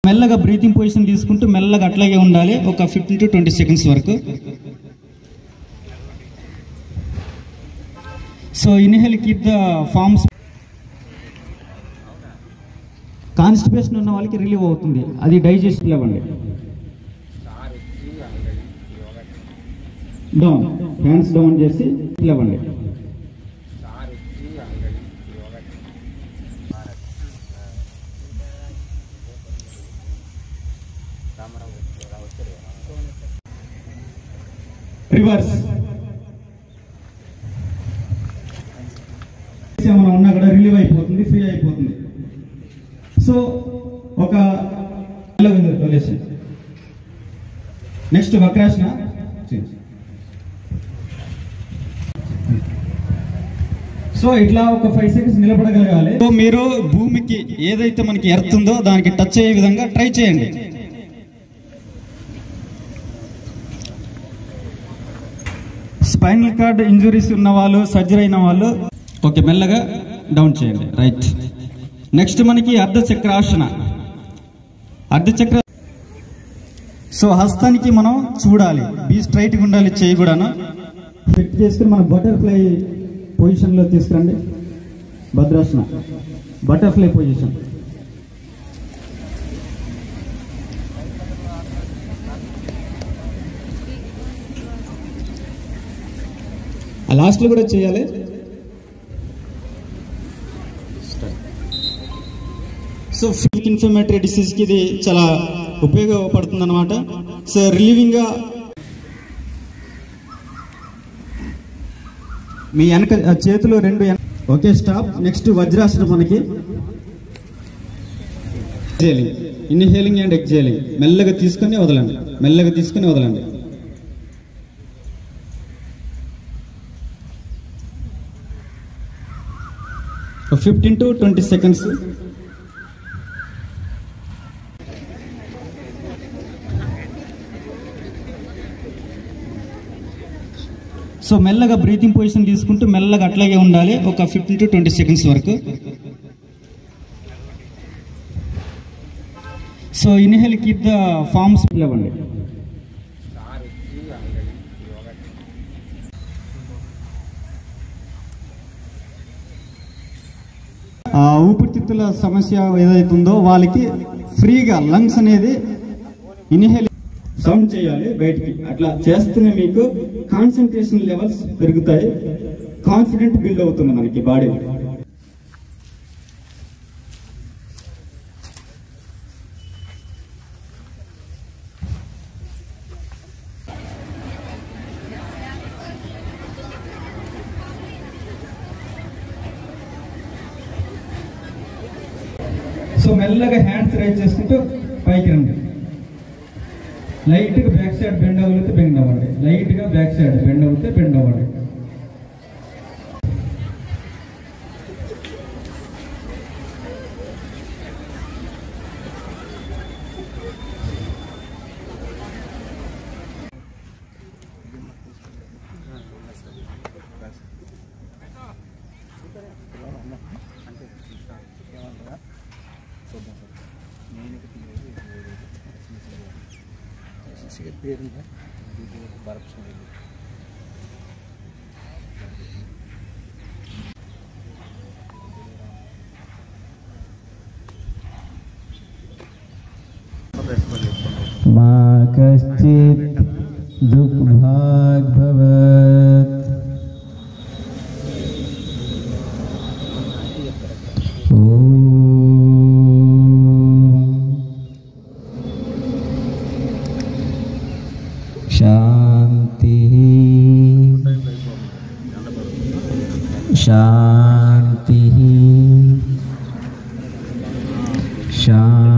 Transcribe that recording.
మెల్లగా breathing position తీసుకుంటూ మెల్లగా అట్లాగే ఉండాలి ఒక 15 to 20 seconds వరకు. So inhale keep the forms. Constipation ఉన్న వాళ్ళకి రిలీవ్ అవుతుంది, అది డైజెషన్ లేవండి. డౌన్, హ్యాండ్స్ డౌన్ చేసి లేవండి. రివర్స్ ఏమైనా ఉన్నా కూడా రిలీవ్ అయిపోతుంది, ఫ్రీ అయిపోతుంది. సో ఒక నెక్స్ట్ వక్రాసన. సో ఇట్లా ఒక 5 seconds నిలబడగలగాలి. సో మీరు భూమికి ఏదైతే మనకి ఎర్త్ ఉందో దానికి టచ్ అయ్యే విధంగా ట్రై చేయండి. స్పైనల్ కార్డ్ ఇంజురీస్ ఉన్న వాళ్ళు, సర్జరీ అయిన వాళ్ళు ఓకే మెల్లగా డౌన్ చేయండి. రైట్. నెక్స్ట్ మనకి అర్ధచక్రాసన. అర్ధచక్ర. సో హస్తానికి మనం చూడాలి, బీ స్ట్రైట్గా ఉండాలి, చేయి కూడాను ఫిట్ చేసుకుని మనం బటర్ఫ్లై పొజిషన్లో తీసుకురండి. భద్రాసన, బటర్ఫ్లై పొజిషన్. లాస్ట్లో కూడా చేయాలి. సో ఫిజిక్ ఇన్ఫ్లమేటరీ డిసీజ్కి ఇది చాలా ఉపయోగపడుతుంది అనమాట. సో రిలీవింగ్గా మీ వెనక చేతులు రెండు. Okay stop. నెక్స్ట్ వజ్రాసనం మనకి. Inhaling and exhaling. మెల్లగా తీసుకొని వదలండి, మెల్లగా తీసుకొని వదలండి. ఒక 15 to 20 seconds. సో మెల్లగా బ్రీతింగ్ పొజిషన్ తీసుకుంటూ మెల్లగా అట్లాగే ఉండాలి ఒక 15 to 20 seconds వరకు. So inhale keep the forms లేవండి. ఊపిరితిత్తుల సమస్య ఏదైతుందో వాళ్ళకి ఫ్రీగా లంగ్స్ అనేది ఇన్హేల్ సౌండ్ చేయాలి బయటికి. అట్లా చేస్తేనే మీకు కాన్సన్ట్రేషన్ లెవెల్స్ పెరుగుతాయి, కాన్ఫిడెంట్ బిల్డ్ అవుతుంది మనకి బాడీ. సో మెల్లగా హ్యాండ్స్ రైజ్ చేసుకుంటూ పైకి రండి. లైట్గా బ్యాక్ సైడ్ బెండ్ అవ్వలితే బెండ్ అవ్వండి, లైట్గా బ్యాక్ సైడ్ బెండ్ అవుతే బెండ్ అవ్వండి. मा कश्चित् दुःखभाग् भवेत्। शांति शांति शांति।